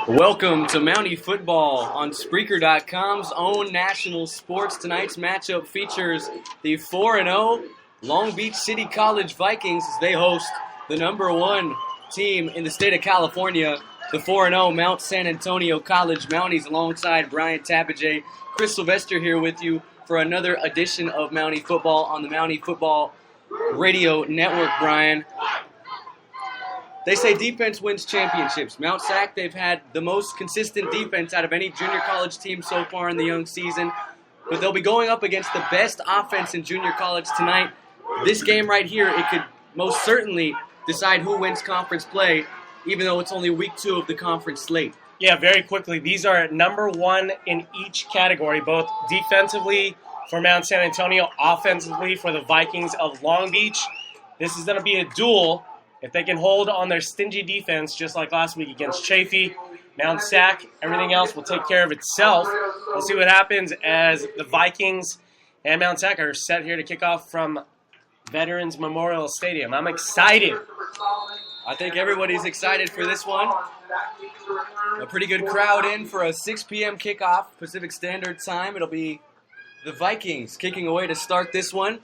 Welcome to Mountie Football on Spreaker.com's own national sports. Tonight's matchup features the 4-0 Long Beach City College Vikings as they host the number one team in the state of California, the 4-0 Mount San Antonio College Mounties, alongside Brian Tapajay. Chris Sylvester here with you for another edition of Mountie Football on the Mountie Football Radio Network, Brian. They say defense wins championships. Mount SAC, they've had the most consistent defense out of any junior college team so far in the young season. But they'll be going up against the best offense in junior college tonight. This game right here, it could most certainly decide who wins conference play, even though it's only week 2 of the conference slate. Yeah, very quickly. These are number one in each category, both defensively for Mount San Antonio, offensively for the Vikings of Long Beach. This is going to be a duel. If they can hold on their stingy defense, just like last week against Chaffee, Mount SAC, everything else will take care of itself. We'll see what happens as the Vikings and Mount SAC are set here to kick off from Veterans Memorial Stadium. I'm excited. I think everybody's excited for this one. A pretty good crowd in for a 6 p.m. kickoff, Pacific Standard Time. It'll be the Vikings kicking away to start this one.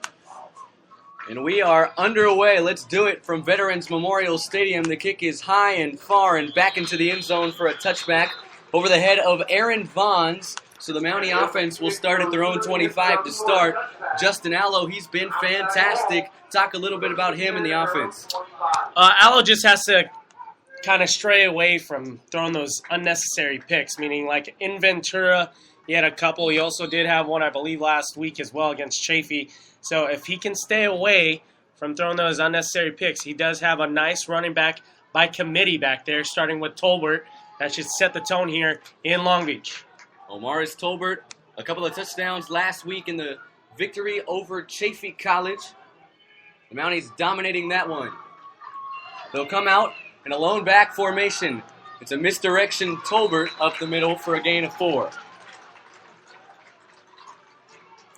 And we are underway. Let's do it from Veterans Memorial Stadium. The kick is high and far and back into the end zone for a touchback over the head of Aaron Vons. So the Mountie offense will start at their own 25 to start. Justin Allo, he's been fantastic. Talk a little bit about him and the offense. Allo just has to kind of stray away from throwing those unnecessary picks, meaning like in Ventura, he had a couple. He also did have one, I believe, last week as well against Chaffee. So if he can stay away from throwing those unnecessary picks, he does have a nice running back by committee back there, starting with Tolbert. That should set the tone here in Long Beach. Omaris Tolbert, a couple of touchdowns last week in the victory over Chaffee College. The Mounties dominating that one. They'll come out in a lone back formation. It's a misdirection Tolbert up the middle for a gain of 4.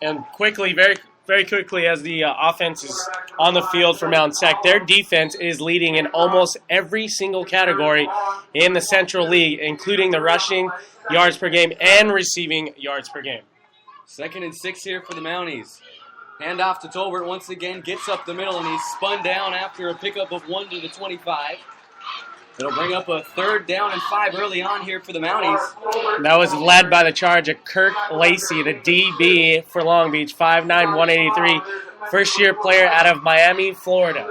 And quickly, very quickly, as the offense is on the field for Mount SAC, their defense is leading in almost every single category in the Central League, including the rushing yards per game and receiving yards per game. 2nd and 6 here for the Mounties. Hand off to Tolbert once again, gets up the middle, and he's spun down after a pickup of 1 to the 25. It'll bring up a 3rd down and 5 early on here for the Mounties. That was led by the charge of Kirk Lacey, the DB for Long Beach, 5'9", 183, first-year player out of Miami, Florida.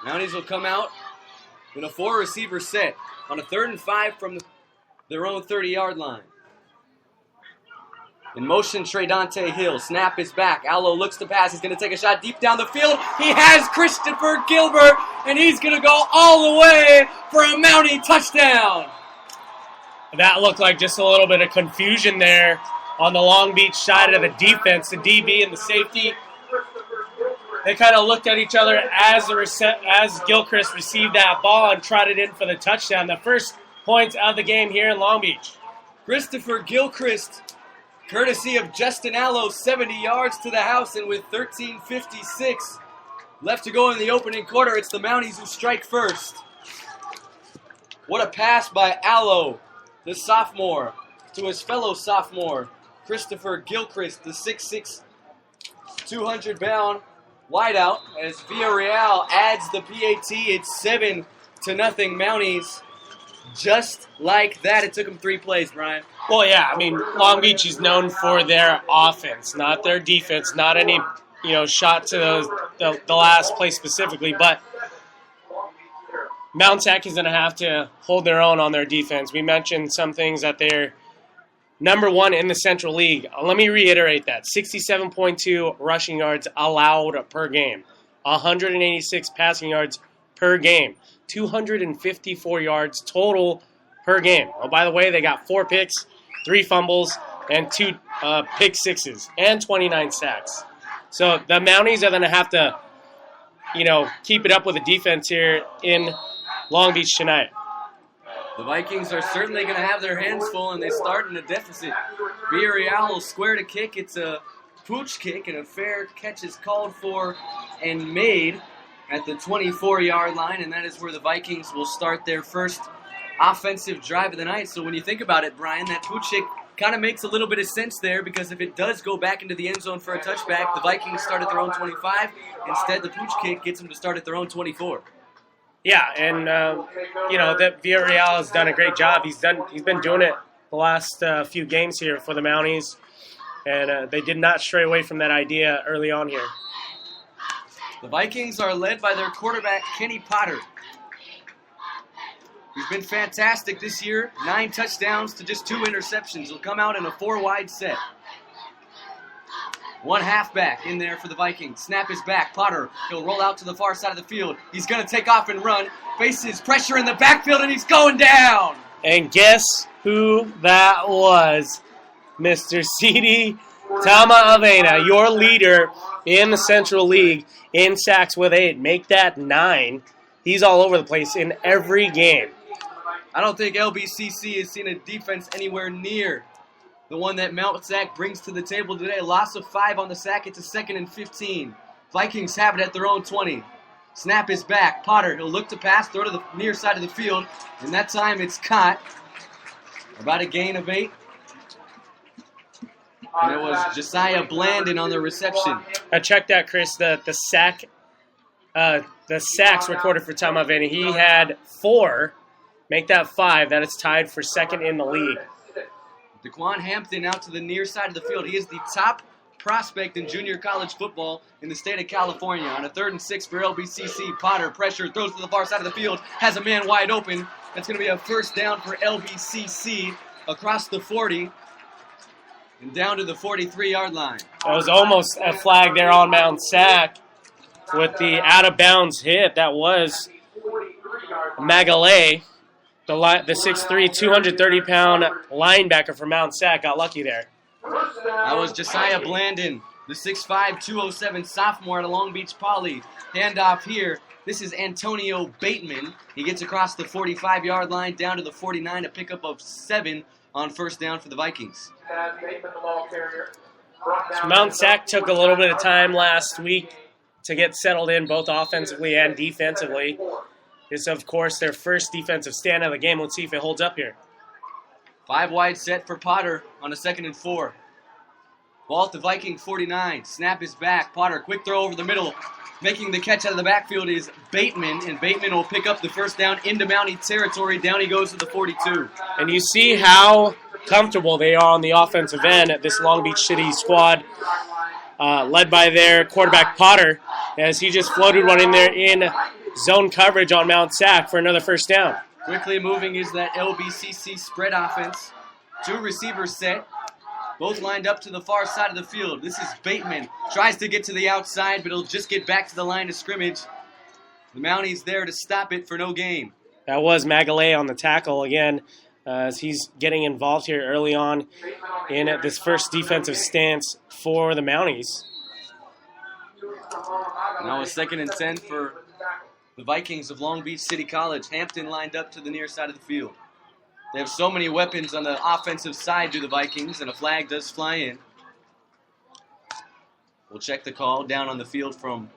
Mounties will come out in a 4-receiver set on a 3rd and 5 from their own 30-yard line. In motion, Trey Dante Hill. Snap is back. Allo looks to pass. He's going to take a shot deep down the field. He has Christopher Gilbert, and he's going to go all the way for a Mountie touchdown. That looked like just a little bit of confusion there on the Long Beach side of the defense. The DB and the safety, they kind of looked at each other as Gilchrist received that ball and trotted in for the touchdown. The first point of the game here in Long Beach. Christopher Gilchrist, courtesy of Justin Allo, 70 yards to the house, and with 13:56 left to go in the opening quarter, it's the Mounties who strike first. What a pass by Allo, the sophomore, to his fellow sophomore, Christopher Gilchrist, the 6'6", 200-pound wideout, as Villarreal adds the PAT. It's 7-0 Mounties. Just like that. It took them 3 plays, Brian. Well, yeah, I mean, Long Beach is known for their offense, not their defense, not any, shot to the last play specifically, but Mount SAC is going to have to hold their own on their defense. We mentioned some things that they're number one in the Central League. Let me reiterate that. 67.2 rushing yards allowed per game, 186 passing yards per game, 254 yards total per game. Oh, by the way, they got 4 picks, 3 fumbles, and 2 pick sixes, and 29 sacks. So the Mounties are going to have to, keep it up with the defense here in Long Beach tonight. The Vikings are certainly going to have their hands full, and they start in a deficit. Villarreal will square to kick. It's a pooch kick, and a fair catch is called for and made at the 24-yard line, and that is where the Vikings will start their first offensive drive of the night. So when you think about it, Brian, that pooch kick kind of makes a little bit of sense there, because if it does go back into the end zone for a touchback, the Vikings start at their own 25. Instead, the pooch kick gets them to start at their own 24. Yeah, and that Villarreal has done a great job. He's been doing it the last few games here for the Mounties, and they did not stray away from that idea early on here. The Vikings are led by their quarterback, Kenny Potter. He's been fantastic this year. 9 touchdowns to just 2 interceptions. He'll come out in a 4-wide set. 1 halfback in there for the Vikings. Snap is back. Potter, he'll roll out to the far side of the field. He's going to take off and run. Faces pressure in the backfield, and he's going down. And guess who that was? Mr. C.D. Tama-Avena, your leader in the Central League in sacks with 8. Make that 9. He's all over the place in every game. I don't think LBCC has seen a defense anywhere near the one that Mount Sac brings to the table today. A loss of 5 on the sack. It's a 2nd and 15. Vikings have it at their own 20. Snap is back. Potter, he'll look to pass, throw to the near side of the field, and that time it's caught. About a gain of 8. And it was Josiah Blandon on the reception. I checked that, Chris. The sacks recorded for Tama-Avena. He had 4. Make that 5. That is tied for 2nd in the league. DeQuan Hampton out to the near side of the field. He is the top prospect in junior college football in the state of California. On a 3rd and 6 for LBCC, Potter pressure, throws to the far side of the field, has a man wide open. That's going to be a first down for LBCC across the 40 and down to the 43-yard line. That was almost a flag there on Mount Sac with the out-of-bounds hit. That was Magalay, the 6'3", 230-pound linebacker from Mount Sac. Got lucky there. That was Josiah Blandon, the 6'5", 207 sophomore at Long Beach Poly. Handoff here. This is Antonio Bateman. He gets across the 45-yard line down to the 49, a pickup of 7 on first down for the Vikings. So Mount Sac took a little bit of time last week to get settled in, both offensively and defensively. This is, of course, their first defensive stand of the game. Let's see if it holds up here. 5-wide set for Potter on a 2nd and 4. Ball at the Viking 49. Snap is back. Potter, quick throw over the middle. Making the catch out of the backfield is Bateman, and Bateman will pick up the first down into Mountie territory. Down he goes to the 42. And you see how comfortable they are on the offensive end at this Long Beach City squad, led by their quarterback Potter, as he just floated one in there in zone coverage on Mount Sac for another first down. Quickly moving is that LBCC spread offense. 2 receivers set. Both lined up to the far side of the field. This is Bateman. Tries to get to the outside, but he'll just get back to the line of scrimmage. The Mounties there to stop it for no gain. That was Magalay on the tackle again, as he's getting involved here early on in this first defensive stance for the Mounties. Now a 2nd and 10 for the Vikings of Long Beach City College. Hampton lined up to the near side of the field. They have so many weapons on the offensive side to the Vikings, and a flag does fly in. We'll check the call down on the field from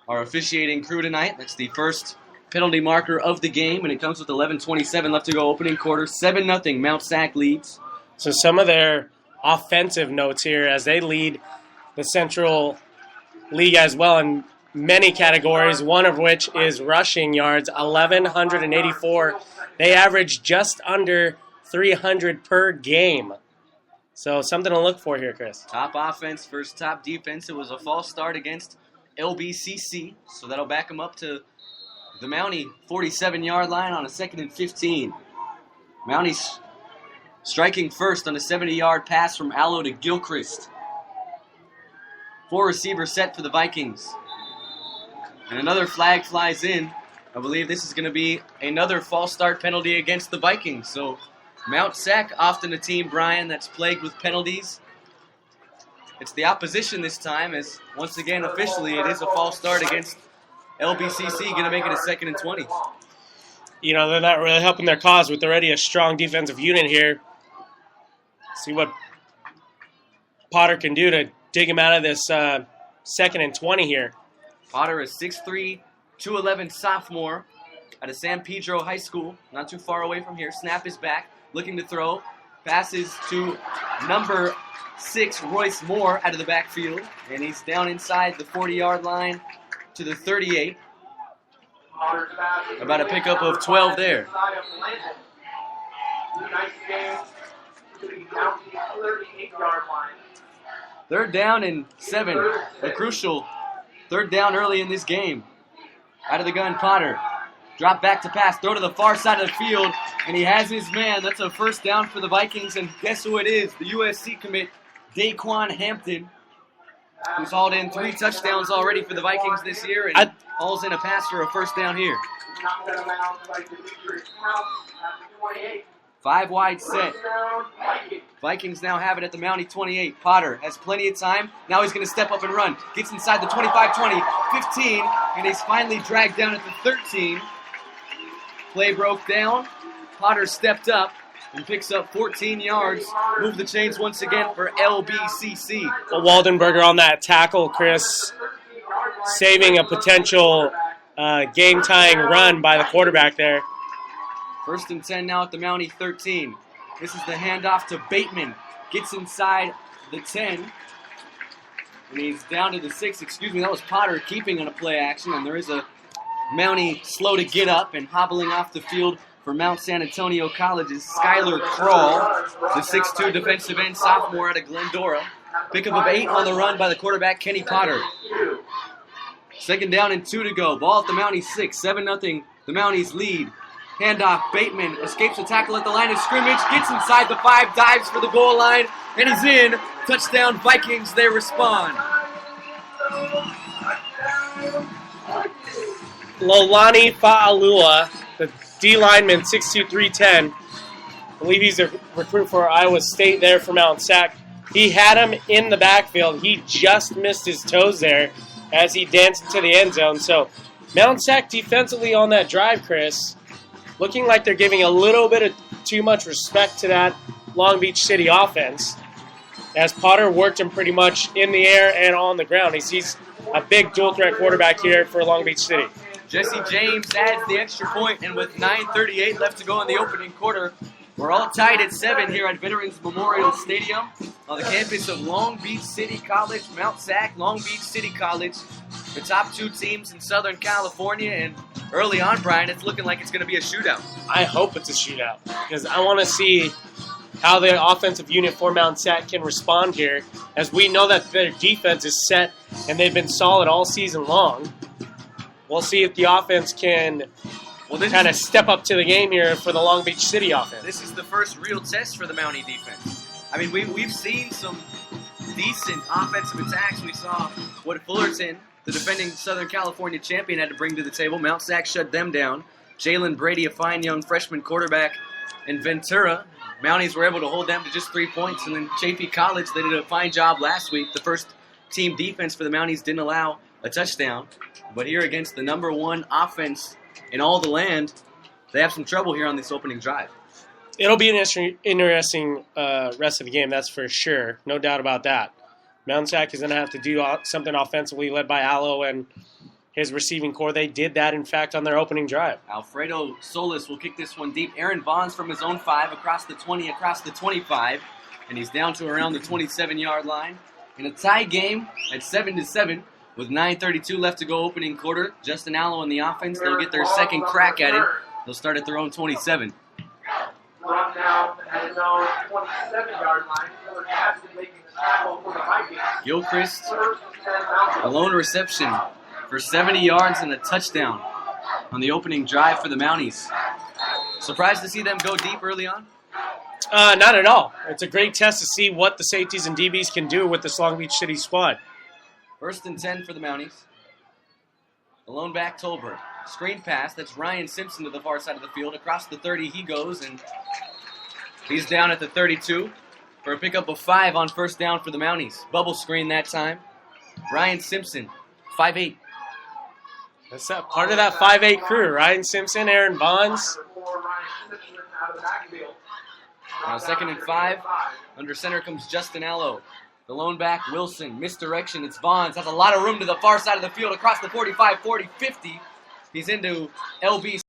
our officiating crew tonight. That's the first penalty marker of the game, and it comes with 11:27 left to go, opening quarter. 7-0, Mount Sac leads. So some of their offensive notes here as they lead the Central League as well in many categories, one of which is rushing yards, 1,184. They average just under 300 per game. So something to look for here, Chris. Top offense versus top defense. It was a false start against LBCC, so that'll back them up to the Mountie 47-yard line on a 2nd and 15. Mountie striking first on a 70-yard pass from Allo to Gilchrist. 4 receivers set for the Vikings. And another flag flies in. I believe this is going to be another false start penalty against the Vikings. So Mount Sac, often a team, Brian, that's plagued with penalties. It's the opposition this time, as once again, officially, it is a false start against LBCC, going to make it a 2nd and 20. You know, they're not really helping their cause with already a strong defensive unit here. See what Potter can do to dig him out of this 2nd and 20 here. Potter is 6'3", 211 sophomore out of San Pedro High School, not too far away from here. Snap is back, looking to throw. Passes to number 6, Royce Moore, out of the backfield. And he's down inside the 40-yard line to the 38. About a pickup of 12 there. Third down and 7. A crucial third down early in this game. Out of the gun, Potter. Drop back to pass, throw to the far side of the field, and he has his man. That's a first down for the Vikings, and guess who it is? The USC commit, Daquan Hampton, who's hauled in 3 touchdowns already for the Vikings this year, and hauls in a pass for a first down here. 5 wide set. Vikings now have it at the Mountie 28. Potter has plenty of time. Now he's going to step up and run. Gets inside the 25, 20, 15, and he's finally dragged down at the 13. Play broke down. Potter stepped up and picks up 14 yards. Move the chains once again for LBCC. Well, Waldenberger on that tackle, Chris, saving a potential game-tying run by the quarterback there. 1st and 10 now at the Mountie 13. This is the handoff to Bateman. Gets inside the 10. And he's down to the 6. Excuse me, that was Potter keeping on a play action. And there is a Mountie slow to get up and hobbling off the field for Mount San Antonio College's Skylar Krall, the 6'2 defensive end sophomore out of Glendora. Pickup of 8 on the run by the quarterback, Kenny Potter. 2nd down and 2 to go. Ball at the Mountie 6, 7-0. The Mounties lead. Handoff, Bateman escapes the tackle at the line of scrimmage, gets inside the 5, dives for the goal line, and he's in. Touchdown Vikings, they respond. Lolani Fa'alua, the D lineman, 6'2", 310. I believe he's a recruit for Iowa State there for Mount SAC. He had him in the backfield. He just missed his toes there as he danced into the end zone. So Mount SAC defensively on that drive, Chris, looking like they're giving a little bit of too much respect to that Long Beach City offense, as Potter worked him pretty much in the air and on the ground. He's a big dual-threat quarterback here for Long Beach City. Jesse James adds the extra point, and with 9:38 left to go in the opening quarter, we're all tied at 7 here at Veterans Memorial Stadium on the campus of Long Beach City College, Mount SAC, Long Beach City College, the top 2 teams in Southern California, and early on, Brian, it's looking like it's going to be a shootout. I hope it's a shootout because I want to see how the offensive unit for Mount SAC can respond here, as we know that their defense is set and they've been solid all season long. We'll see if the offense can kind of step up to the game here for the Long Beach City offense. This is the first real test for the Mountie defense. I mean, we've seen some decent offensive attacks. We saw what Fullerton, the defending Southern California champion, had to bring to the table. Mount SAC shut them down. Jalen Brady, a fine young freshman quarterback, and Ventura. Mounties were able to hold them to just 3 points. And then Chaffey College, they did a fine job last week. The first team defense for the Mounties didn't allow a touchdown. But here against the number 1 offense in all the land, they have some trouble here on this opening drive. It'll be an interesting rest of the game, that's for sure. No doubt about that. Mount SAC is going to have to do something offensively, led by Allo and his receiving core. They did that, in fact, on their opening drive. Alfredo Solis will kick this one deep. Aaron Vaughns from his own 5, across the 20, across the 25, and he's down to around the 27-yard line. In a tie game at 7-7, with 9:32 left to go opening quarter, Justin Allo in the offense, they'll get their second crack at it. They'll start at their own 27. Run now at his own 27-yard line. Gilchrist, a lone reception for 70 yards and a touchdown on the opening drive for the Mounties. Surprised to see them go deep early on? Not at all. It's a great test to see what the safeties and DBs can do with this Long Beach City squad. 1st and 10 for the Mounties. Alone back Tolbert. Screen pass. That's Ryan Simpson to the far side of the field. Across the 30 he goes, and he's down at the 32 for a pickup of 5 on 1st down for the Mounties. Bubble screen that time. Ryan Simpson, 5'8". That's part of that 5'8 crew. Ryan Simpson, Aaron Vaughns. Now 2nd and 5. Under center comes Justin Allo. The lone back, Wilson. Misdirection. It's Vaughns. Has a lot of room to the far side of the field across the 45, 40, 50. He's into LBCC.